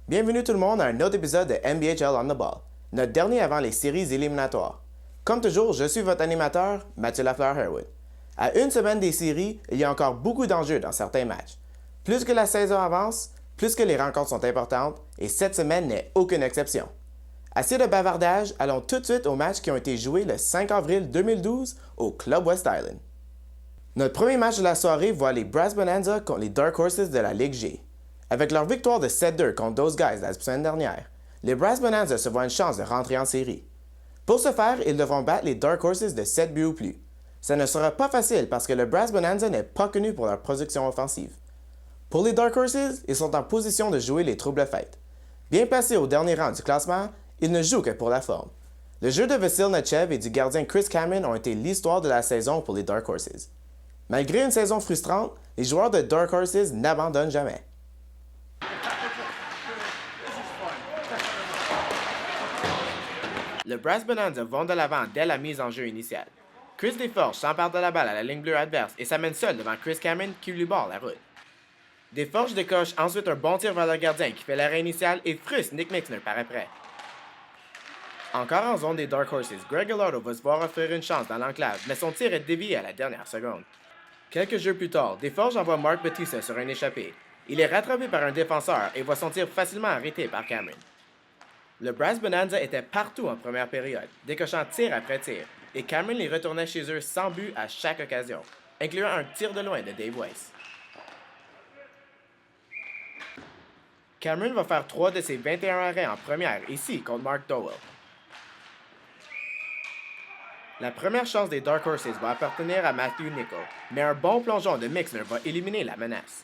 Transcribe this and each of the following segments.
Bienvenue tout le monde à un autre épisode de NBHL on the Ball, notre dernier avant les séries éliminatoires. Comme toujours, je suis votre animateur, Mathieu Lafleur-Herwood. À une semaine des séries, il y a encore beaucoup d'enjeux dans certains matchs. Plus que la saison avance, plus que les rencontres sont importantes, et cette semaine n'est aucune exception. Assez de bavardage, allons tout de suite aux matchs qui ont été joués le 5 avril 2012 au Club West Island. Notre premier match de la soirée voit les Brass Bonanza contre les Dark Horses de la Ligue G. Avec leur victoire de 7-2 contre Those Guys la semaine dernière, les Brass Bonanza se voient une chance de rentrer en série. Pour ce faire, ils devront battre les Dark Horses de 7 buts ou plus. Ça ne sera pas facile parce que le Brass Bonanza n'est pas connu pour leur production offensive. Pour les Dark Horses, ils sont en position de jouer les troubles fêtes. Bien placés au dernier rang du classement, ils ne jouent que pour la forme. Le jeu de Vasil Nechev et du gardien Chris Cameron ont été l'histoire de la saison pour les Dark Horses. Malgré une saison frustrante, les joueurs de Dark Horses n'abandonnent jamais. Le Brass Bonanza vont de l'avant dès la mise en jeu initiale. Chris Desforges s'empare de la balle à la ligne bleue adverse et s'amène seul devant Chris Cameron qui lui barre la route. Desforges décoche ensuite un bon tir vers le gardien qui fait l'arrêt initial et frustre Nick Mixner par après. Encore en zone des Dark Horses, Greg Gallardo va se voir offrir une chance dans l'enclave, mais son tir est dévié à la dernière seconde. Quelques jeux plus tard, Desforges envoie Mark Batista sur un échappé. Il est rattrapé par un défenseur et voit son tir facilement arrêté par Cameron. Le Brass Bonanza était partout en première période, décochant tir après tir, et Cameron les retournait chez eux sans but à chaque occasion, incluant un tir de loin de Dave Weiss. Cameron va faire 3 de ses 21 arrêts en première, ici contre Mark Dowell. La première chance des Dark Horses va appartenir à Matthew Nicol, mais un bon plongeon de Mixner va éliminer la menace.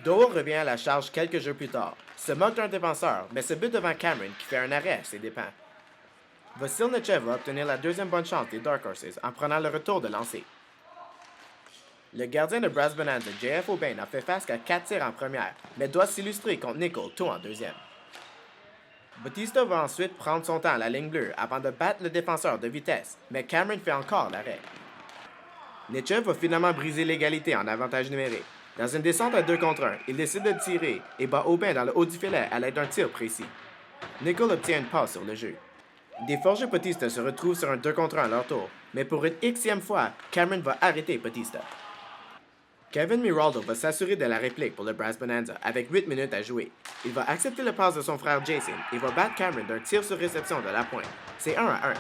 Dowell revient à la charge quelques jeux plus tard, se moque d'un défenseur, mais se bute devant Cameron qui fait un arrêt à ses dépens. Vasil Nechev va obtenir la deuxième bonne chance des Dark Horses en prenant le retour de lancer. Le gardien de Brass Bonanza, J.F. O'Bain, a fait face qu'à 4 tirs en première, mais doit s'illustrer contre Nicol tout en deuxième. Batista va ensuite prendre son temps à la ligne bleue avant de battre le défenseur de vitesse, mais Cameron fait encore l'arrêt. Nechev va finalement briser l'égalité en avantage numérique. Dans une descente à 2 contre 1, il décide de tirer et bat Aubin dans le haut du filet à l'aide d'un tir précis. Nicol obtient une passe sur le jeu. Desforges et Batista se retrouvent sur un 2 contre 1 à leur tour, mais pour une xème fois, Cameron va arrêter Batista. Kevin Miraldo va s'assurer de la réplique pour le Brass Bonanza avec 8 minutes à jouer. Il va accepter le passe de son frère Jason et va battre Cameron d'un tir sur réception de la pointe. C'est 1-1.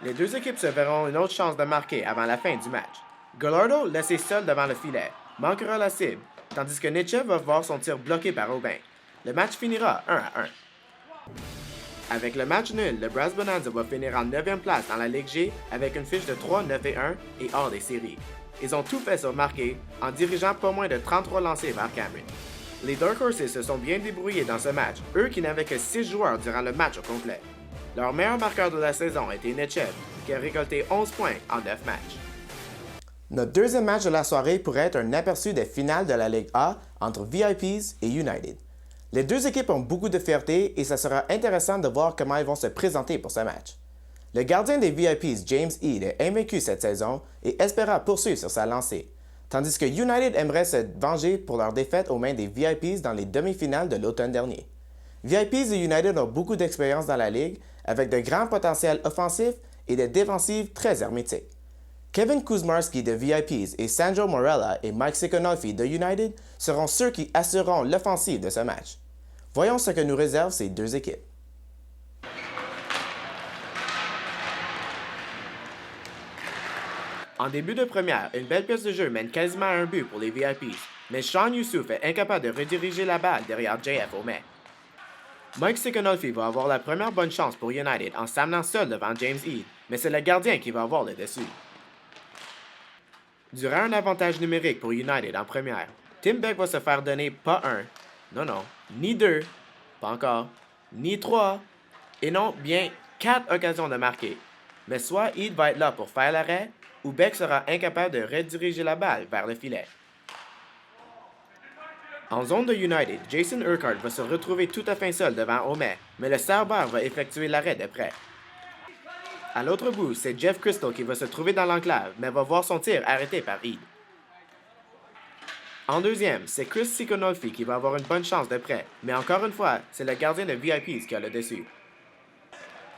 Les deux équipes se verront une autre chance de marquer avant la fin du match. Gallardo, laissé seul devant le filet, manquera la cible, tandis que Nechev va voir son tir bloqué par Aubin. Le match finira 1-1. Avec le match nul, le Brass Bonanza va finir en 9e place dans la Ligue G avec une fiche de 3-9-1 et hors des séries. Ils ont tout fait sur marquer en dirigeant pas moins de 33 lancers vers Cameron. Les Dark Horses se sont bien débrouillés dans ce match, eux qui n'avaient que 6 joueurs durant le match au complet. Leur meilleur marqueur de la saison a été Nechev, qui a récolté 11 points en 9 matchs. Notre deuxième match de la soirée pourrait être un aperçu des finales de la Ligue A entre VIPs et United. Les deux équipes ont beaucoup de fierté et ça sera intéressant de voir comment ils vont se présenter pour ce match. Le gardien des VIPs, James Eade, est invaincu cette saison et espéra poursuivre sur sa lancée, tandis que United aimerait se venger pour leur défaite aux mains des VIPs dans les demi-finales de l'automne dernier. VIPs et United ont beaucoup d'expérience dans la ligue, avec de grands potentiels offensifs et des défensives très hermétiques. Kevin Kuzmarski de VIPs et Sandro Morella et Mike Sikonolfi de United seront ceux qui assureront l'offensive de ce match. Voyons ce que nous réservent ces deux équipes. En début de première, une belle pièce de jeu mène quasiment à un but pour les VIPs, mais Sean Youssouf est incapable de rediriger la balle derrière J.F. O'Bain. Mike Sikonolfi va avoir la première bonne chance pour United en s'amenant seul devant James Eade, mais c'est le gardien qui va avoir le dessus. Durant un avantage numérique pour United en première, Tim Beck va se faire donner pas un, ni deux, pas encore, ni trois, et non, bien 4 occasions de marquer. Mais soit Eade va être là pour faire l'arrêt, ou Beck sera incapable de rediriger la balle vers le filet. En zone de United, Jason Urquhart va se retrouver tout à fait seul devant O'Bain, mais le serveur va effectuer l'arrêt de près. À l'autre bout, c'est Jeff Crystal qui va se trouver dans l'enclave, mais va voir son tir arrêté par Eade. En deuxième, c'est Chris Siconolfi qui va avoir une bonne chance de près, mais encore une fois, c'est le gardien de VIPs qui a le dessus.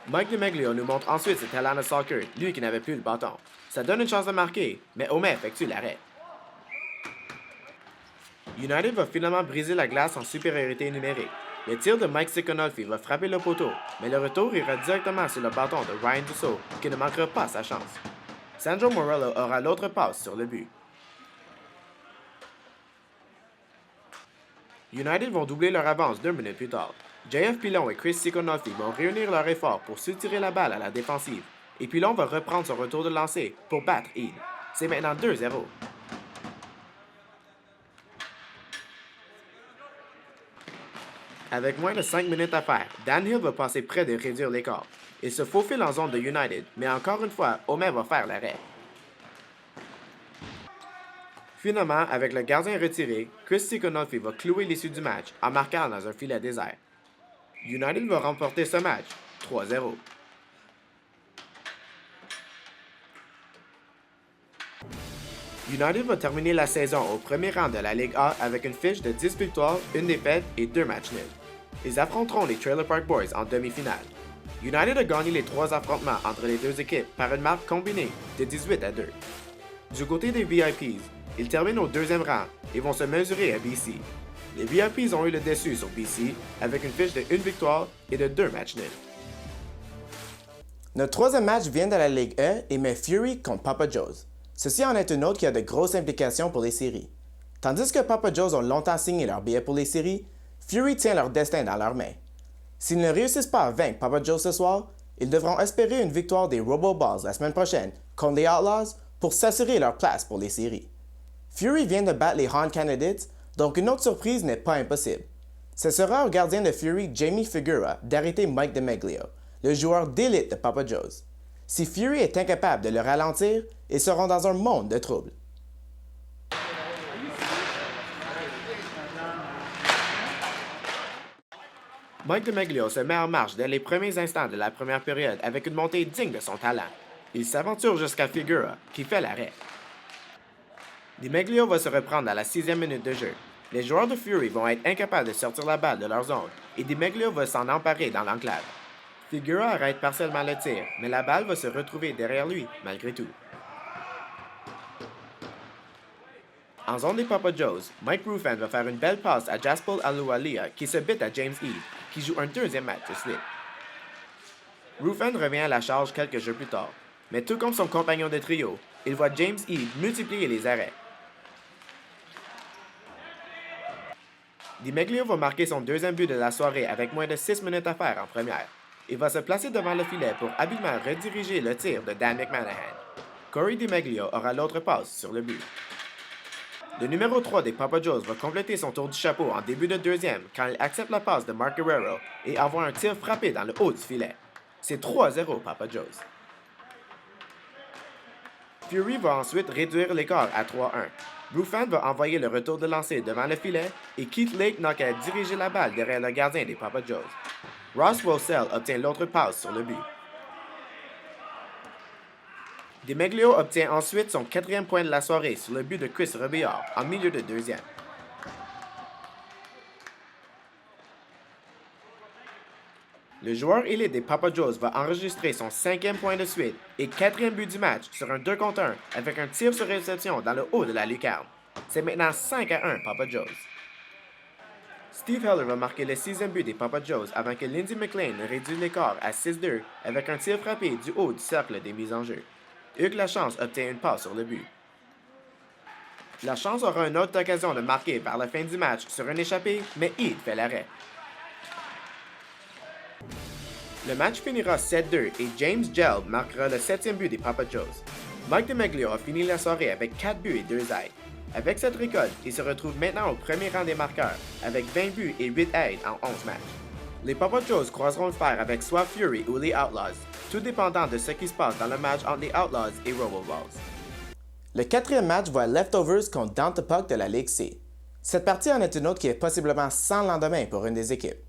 Mike DiMeglio nous montre ensuite ses talents de soccer, lui qui n'avait plus le bâton. Ça donne une chance de marquer, mais Homer effectue l'arrêt. United va finalement briser la glace en supériorité numérique. Le tir de Mike Siconolfi va frapper le poteau, mais le retour ira directement sur le bâton de Ryan Dussault, qui ne manquera pas sa chance. Sandro Morello aura l'autre passe sur le but. United vont doubler leur avance 2 minutes plus tard. JF Pilon et Chris Siconolfi vont réunir leurs efforts pour soutirer la balle à la défensive, et Pilon va reprendre son retour de lancer pour battre Heed. C'est maintenant 2-0. Avec moins de 5 minutes à faire, Dan Hill va passer près de réduire l'écart. Il se faufile en zone de United, mais encore une fois, Homer va faire l'arrêt. Finalement, avec le gardien retiré, Chris Siconolfi va clouer l'issue du match en marquant dans un filet désert. United va remporter ce match 3-0. United va terminer la saison au premier rang de la Ligue A avec une fiche de 10 victoires, 1 défaite et 2 matchs nuls. Ils affronteront les Trailer Park Boys en demi-finale. United a gagné les 3 affrontements entre les deux équipes par une marque combinée de 18-2. Du côté des VIPs, ils terminent au deuxième rang et vont se mesurer à BC. Les VIPs ont eu le dessus sur BC avec une fiche de 1 victoire et de 2 matchs nuls. Notre troisième match vient de la Ligue E et met Fury contre Papa Joe's. Ceci en est une autre qui a de grosses implications pour les séries. Tandis que Papa Joe's ont longtemps signé leur billet pour les séries, Fury tient leur destin dans leurs mains. S'ils ne réussissent pas à vaincre Papa Joe's ce soir, ils devront espérer une victoire des Robo Balls la semaine prochaine contre les Outlaws pour s'assurer leur place pour les séries. Fury vient de battre les Han Candidates, donc une autre surprise n'est pas impossible. Ce sera au gardien de Fury, Jamie Figura, d'arrêter Mike DiMeglio, le joueur d'élite de Papa Joe's. Si Fury est incapable de le ralentir, ils seront dans un monde de troubles. Mike DiMeglio se met en marche dès les premiers instants de la première période avec une montée digne de son talent. Il s'aventure jusqu'à Figura, qui fait l'arrêt. DiMeglio va se reprendre à la 6e minute de jeu. Les joueurs de Fury vont être incapables de sortir la balle de leur zone, et DiMeglio va s'en emparer dans l'enclave. Figura arrête partiellement le tir, mais la balle va se retrouver derrière lui, malgré tout. En zone des Papa Joe's, Mike Ruffin va faire une belle passe à Jaspal Aluwalia qui se bute à James Eve, qui joue un deuxième match de suite. Ruffin revient à la charge quelques jeux plus tard, mais tout comme son compagnon de trio, il voit James Eve multiplier les arrêts. DiMeglio va marquer son deuxième but de la soirée avec moins de 6 minutes à faire en première. Il va se placer devant le filet pour habilement rediriger le tir de Dan McManahan. Corey DiMeglio aura l'autre passe sur le but. Le numéro 3 des Papa Joe's va compléter son tour du chapeau en début de deuxième quand il accepte la passe de Mark Guerrero et envoie un tir frappé dans le haut du filet. C'est 3-0 Papa Joe's. Fury va ensuite réduire l'écart à 3-1. Ruffin va envoyer le retour de lancer devant le filet et Keith Lake n'a qu'à diriger la balle derrière le gardien des Papa Joe's. Ross Wosell obtient l'autre passe sur le but. DiMeglio obtient ensuite son 4e point de la soirée sur le but de Chris Robillard en milieu de deuxième. Le joueur élite des Papa Joe's va enregistrer son 5e point de suite et 4e but du match sur un 2 contre 1 avec un tir sur réception dans le haut de la lucarne. C'est maintenant 5-1 Papa Joe's. Steve Heller va marquer le 6e but des Papa Joe's avant que Lindsey McLean ne réduise l'écart à 6-2 avec un tir frappé du haut du cercle des mises en jeu. Hugues Lachance obtient une passe sur le but. Lachance aura une autre occasion de marquer par la fin du match sur un échappé, mais Heed fait l'arrêt. Le match finira 7-2 et James Gelb marquera le 7e but des Papa Joe's. Mike DiMeglio a fini la soirée avec 4 buts et 2 aides. Avec cette récolte, il se retrouve maintenant au premier rang des marqueurs, avec 20 buts et 8 aides en 11 matchs. Les Papa Joe's croiseront le fer avec soit Fury ou les Outlaws, tout dépendant de ce qui se passe dans le match entre les Outlaws et Robo-Balls. Le 4e match voit Leftovers contre Down to Puck de la Ligue C. Cette partie en est une autre qui est possiblement sans lendemain pour une des équipes.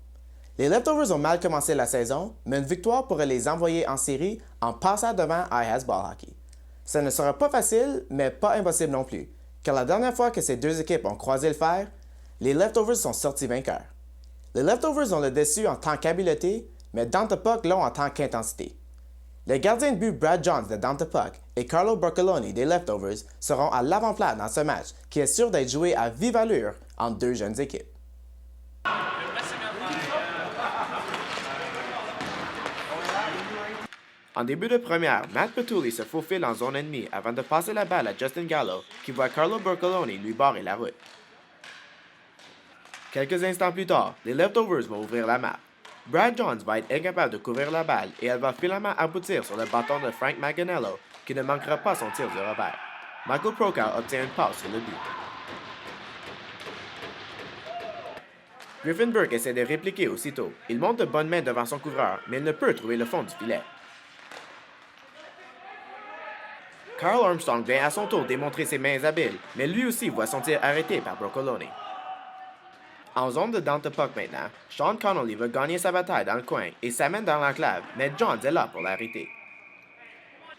Les Leftovers ont mal commencé la saison, mais une victoire pourrait les envoyer en série en passant devant IHAS Ball Hockey. Ça ne sera pas facile, mais pas impossible non plus, car la dernière fois que ces deux équipes ont croisé le fer, les Leftovers sont sortis vainqueurs. Les Leftovers ont le dessus en tant qu'habileté, mais Down the Puck l'ont en tant qu'intensité. Les gardiens de but Brad Jones de Down the Puck et Carlo Borcoloni des Leftovers seront à l'avant-plan dans ce match qui est sûr d'être joué à vive allure entre deux jeunes équipes. En début de première, Matt Petulli se faufile en zone ennemie avant de passer la balle à Justin Gallo qui voit Carlo Borcoloni lui barrer la route. Quelques instants plus tard, les Leftovers vont ouvrir la map. Brad Jones va être incapable de couvrir la balle et elle va finalement aboutir sur le bâton de Frank Manganiello qui ne manquera pas son tir du revers. Michael Prokhor obtient une passe sur le but. Griffin Burke essaie de répliquer aussitôt. Il monte de bonne main devant son couvreur, mais il ne peut trouver le fond du filet. Carl Armstrong vient à son tour démontrer ses mains habiles, mais lui aussi voit son tir arrêté par Borcoloni. En zone de Down the Puck maintenant, Sean Connolly veut gagner sa bataille dans le coin et s'amène dans l'enclave, mais Jones est là pour l'arrêter.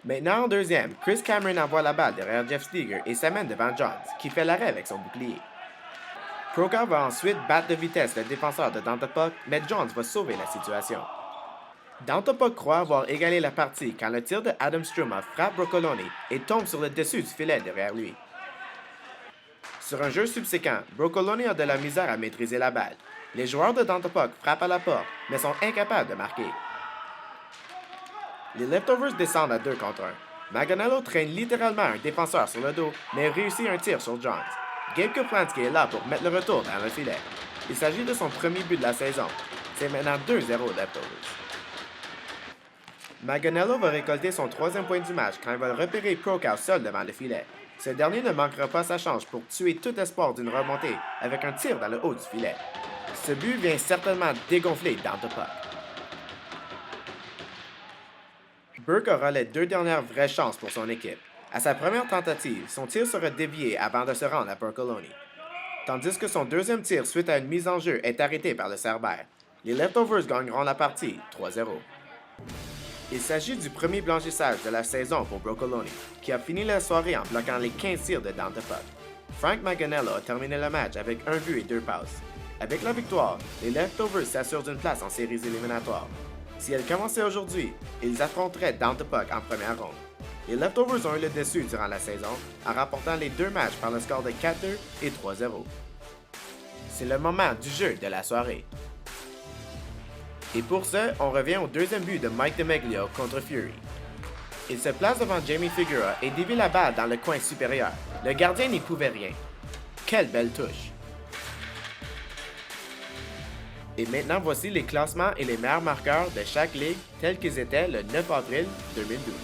Maintenant en deuxième, Chris Cameron envoie la balle derrière Jeff Steger et s'amène devant Jones, qui fait l'arrêt avec son bouclier. Prokhor va ensuite battre de vitesse le défenseur de Down the Puck, mais Jones va sauver la situation. Down the Puck croit avoir égalé la partie quand le tir de Adam Struma frappe Borcoloni et tombe sur le dessus du filet derrière lui. Sur un jeu subséquent, Borcoloni a de la misère à maîtriser la balle. Les joueurs de Down the Puck frappent à la porte, mais sont incapables de marquer. Les Leftovers descendent à 2 contre 1. Manganiello traîne littéralement un défenseur sur le dos, mais réussit un tir sur Jones. Gabe Kaplansky est là pour mettre le retour dans le filet. Il s'agit de son premier but de la saison. C'est maintenant 2-0 Leftovers. Manganiello va récolter son 3e point du match quand il va repérer Prokhor seul devant le filet. Ce dernier ne manquera pas sa chance pour tuer tout espoir d'une remontée avec un tir dans le haut du filet. Ce but vient certainement dégonfler Down the Puck. Burke aura les 2 dernières vraies chances pour son équipe. À sa première tentative, son tir sera dévié avant de se rendre à Borcoloni. Tandis que son 2e tir suite à une mise en jeu est arrêté par le Cerbère. Les Leftovers gagneront la partie 3-0. Il s'agit du premier blanchissage de la saison pour Borcoloni, qui a fini la soirée en bloquant les 15 tirs de Down the Puck. Frank Manganiello a terminé le match avec 1 but et 2 passes. Avec la victoire, les Leftovers s'assurent d'une place en séries éliminatoires. Si elle commençait aujourd'hui, ils affronteraient Down the Puck en première ronde. Les Leftovers ont eu le dessus durant la saison, en remportant les 2 matchs par le score de 4-2 et 3-0. C'est le moment du jeu de la soirée. Et pour ce, on revient au 2e but de Mike DeMeglio contre Fury. Il se place devant Jamie Figueroa et dévie la balle dans le coin supérieur. Le gardien n'y pouvait rien. Quelle belle touche! Et maintenant, voici les classements et les meilleurs marqueurs de chaque ligue tels qu'ils étaient le 9 avril 2012.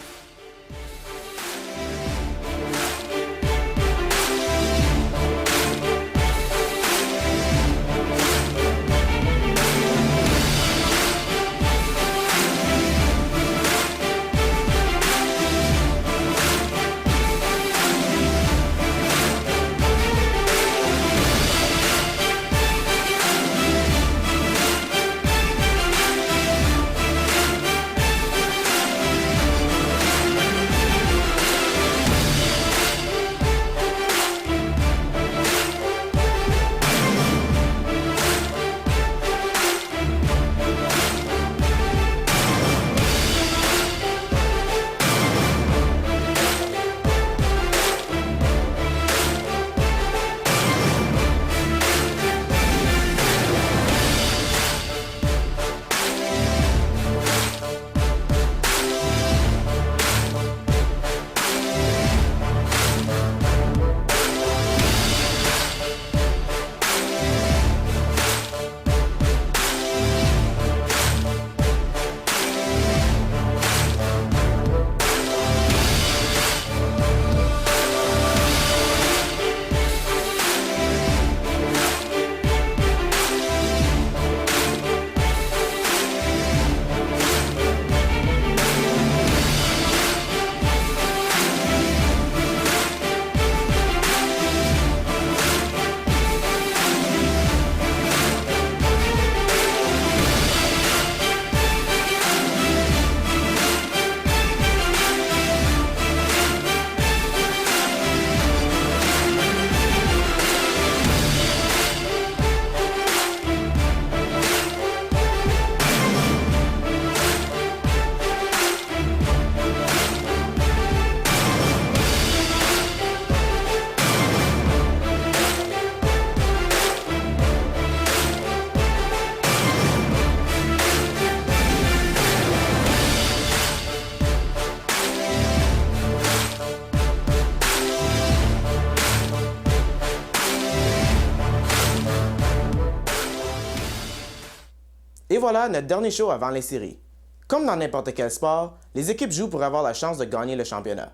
voilà notre dernier show avant les séries. Comme dans n'importe quel sport, les équipes jouent pour avoir la chance de gagner le championnat.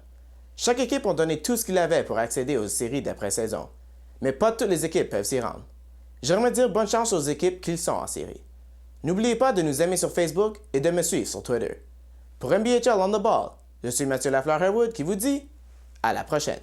Chaque équipe a donné tout ce qu'il avait pour accéder aux séries d'après-saison. Mais pas toutes les équipes peuvent s'y rendre. J'aimerais dire bonne chance aux équipes qui sont en série. N'oubliez pas de nous aimer sur Facebook et de me suivre sur Twitter. Pour NBHL on the Ball, je suis Mathieu Lafleur-Herwood qui vous dit à la prochaine.